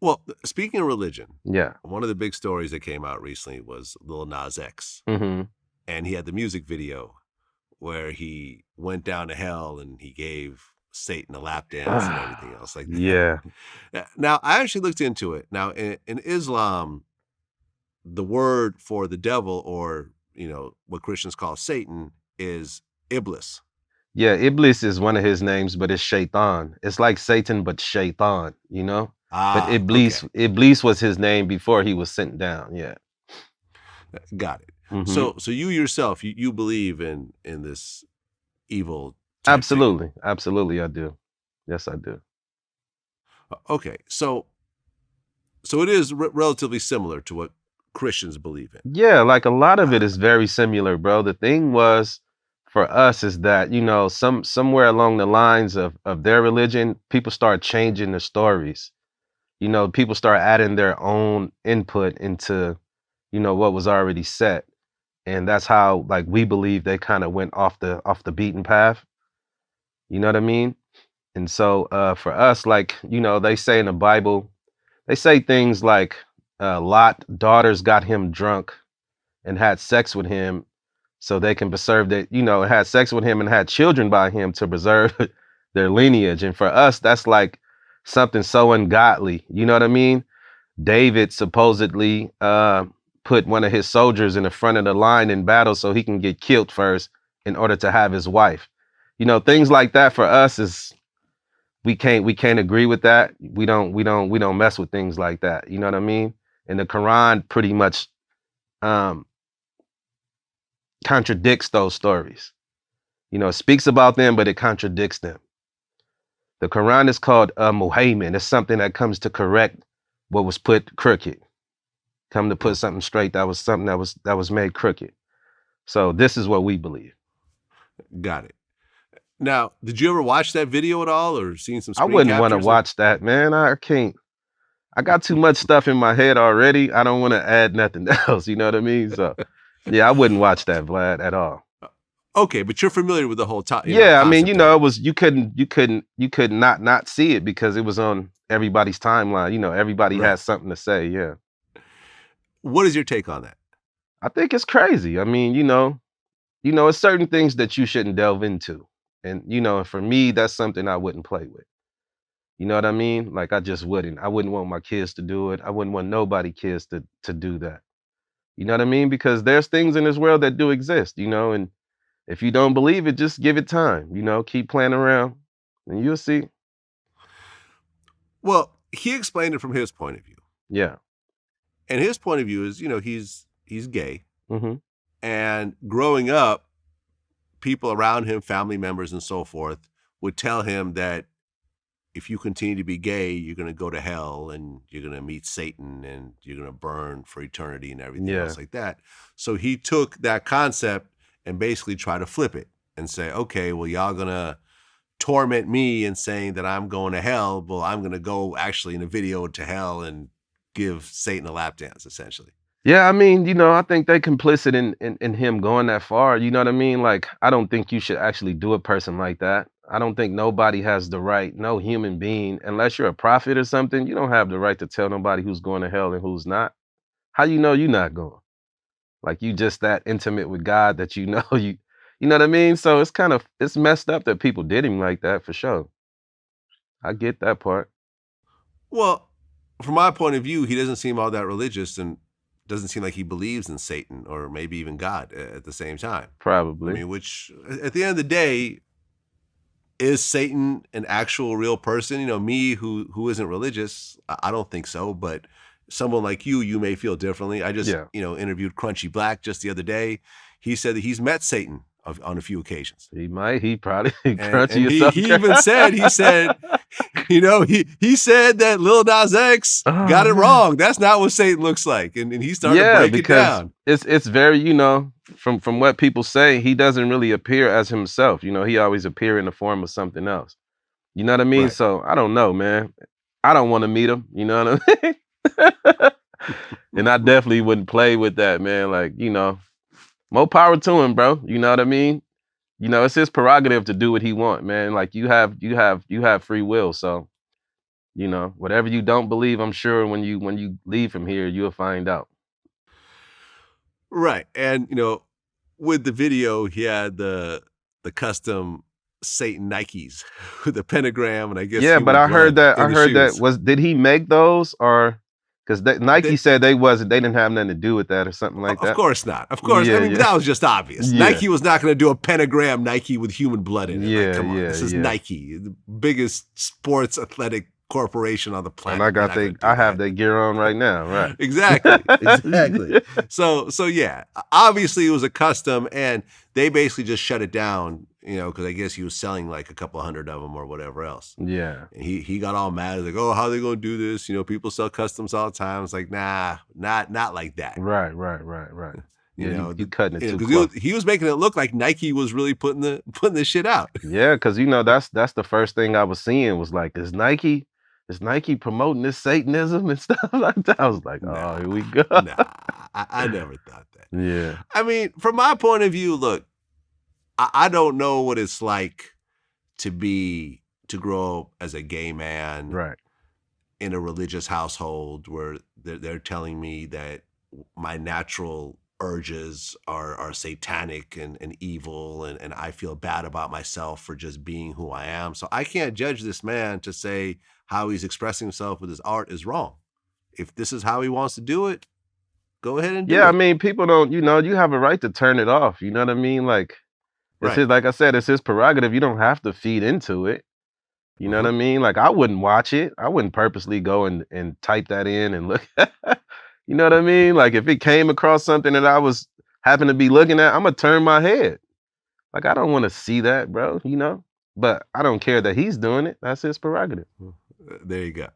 Well, speaking of religion, Yeah. one of the big stories that came out recently was Lil Nas X. Mm-hmm. And he had the music video where he went down to hell and he gave Satan a lap dance and everything else like that. Yeah. Now, I actually looked into it. Now, in Islam, the word for the devil, or, what Christians call Satan, is Iblis. Yeah, Iblis is one of his names, but it's Shaitan. It's like Satan, but Shaitan, you know? But Okay. Iblis was his name before he was sent down. Yeah. Got it. Mm-hmm. So you yourself, you believe in this evil type figure. Absolutely. Absolutely, I do. Yes, I do. Okay. So it is relatively similar to what Christians believe in. Yeah, like a lot of it is very similar, bro. The thing was for us is that, somewhere along the lines of their religion, people start changing the stories. People start adding their own input into, what was already set. And that's how, like, we believe they kind of went off the beaten path. You know what I mean? And so for us, like, they say in the Bible, they say things like Lot daughters got him drunk and had sex with him so they can preserve that, had sex with him and had children by him to preserve their lineage. And for us, that's like something so ungodly. You know what I mean? David supposedly put one of his soldiers in the front of the line in battle so he can get killed first in order to have his wife. Things like that for us is we can't agree with that. We don't mess with things like that. You know what I mean? And the Quran pretty much contradicts those stories. It speaks about them, but it contradicts them. The Quran is called Muhammad. It's something that comes to correct what was put crooked. Come to put something straight that was something that was made crooked. So this is what we believe. Got it. Now, did you ever watch that video at all, or seen some I screen wouldn't want to captures? watch that, man. I can't. I got too much stuff in my head already. I don't want to add nothing else. You know what I mean? So, yeah, I wouldn't watch that, Vlad, at all. Okay, but you're familiar with the whole Yeah, I mean, concept it was you could not see it because it was on everybody's timeline. Everybody Right. has something to say. Yeah. What is your take on that? I think it's crazy. I mean, it's certain things that you shouldn't delve into. And, and for me, that's something I wouldn't play with. You know what I mean? Like I just wouldn't. I wouldn't want my kids to do it. I wouldn't want nobody kids to do that. You know what I mean? Because there's things in this world that do exist, and if you don't believe it, just give it time, keep playing around and you'll see. Well, he explained it from his point of view. Yeah. And his point of view is, he's gay. Mm-hmm. And growing up, people around him, family members and so forth, would tell him that if you continue to be gay, you're going to go to hell and you're going to meet Satan and you're going to burn for eternity and everything else like that. So he took that concept and basically tried to flip it and say, okay, well, y'all going to torment me and saying that I'm going to hell. Well, I'm going to go actually in a video to hell and give Satan a lap dance, essentially. Yeah, I mean, I think they complicit in him going that far. You know what I mean? Like, I don't think you should actually do a person like that. I don't think nobody has the right, no human being, unless you're a prophet or something, you don't have the right to tell nobody who's going to hell and who's not. How you know you're not going? Like you just that intimate with God that you know you know what I mean? So it's messed up that people did him like that for sure. I get that part. Well, from my point of view, he doesn't seem all that religious and doesn't seem like he believes in Satan or maybe even God at the same time. Probably. I mean, which at the end of the day, is Satan an actual real person? Me who isn't religious, I don't think so, but someone like you may feel differently. I just, interviewed Crunchy Black just the other day. He said that he's met Satan on a few occasions. He probably and he even said, he said that Lil Nas X got it wrong. That's not what Satan looks like. And he started to break it down. It's very, from what people say, he doesn't really appear as himself. He always appear in the form of something else. You know what I mean? Right. So I don't know, man. I don't want to meet him. You know what I mean? And I definitely wouldn't play with that, man. Like, more power to him, bro. You know what I mean? It's his prerogative to do what he want, man. Like you have free will. So, You know, whatever you don't believe, I'm sure when you leave from here, you'll find out. Right. And with the video, he had the custom Satan Nikes with the pentagram and I guess Yeah, but human I heard blood that. in I the heard that shoes. was did he make those or because Nike That said they didn't have nothing to do with that or something like Of that. course not. Of course. I Yeah, mean, but yeah, that was just obvious. yeah, Nike was not going to do a pentagram Nike with human blood in it. Like, yeah, come on. yeah, This is yeah. Nike, the biggest sports athletic corporation on the And I planet. They're got not going to I do have that. their gear on right now, right? Exactly. Exactly. So yeah, obviously it was a custom and they basically just shut it down, because I guess he was selling like a couple hundred of them or whatever else. Yeah, And he got all mad. Like, oh, how are they going to do this? People sell customs all the time. It's like, nah, not like that. right. Yeah, you cutting it too Because close. he was making it look like Nike was really putting this shit out. Yeah, because that's the first thing I was seeing was like, is Nike promoting this Satanism and stuff like that? I was like, oh, Nah, here we go. nah, I never thought that. Yeah, I mean, from my point of view, look, I don't know what it's like to grow up as a gay man right. in a religious household where they're telling me that my natural urges are satanic and evil and I feel bad about myself for just being who I am. So I can't judge this man to say how he's expressing himself with his art is wrong. If this is how he wants to do it, go ahead and do Yeah, I it. mean, people don't, you have a right to turn it off. You know what I mean? Like, it's Right. his, like I said, it's his prerogative. You don't have to feed into it. You know what I mean? Like, I wouldn't watch it. I wouldn't purposely go and type that in and look. You know what I mean? Like, if it came across something that I was happen to be looking at, I'm gonna turn my head. Like, I don't want to see that, bro. But I don't care that he's doing it. That's his prerogative. There you go.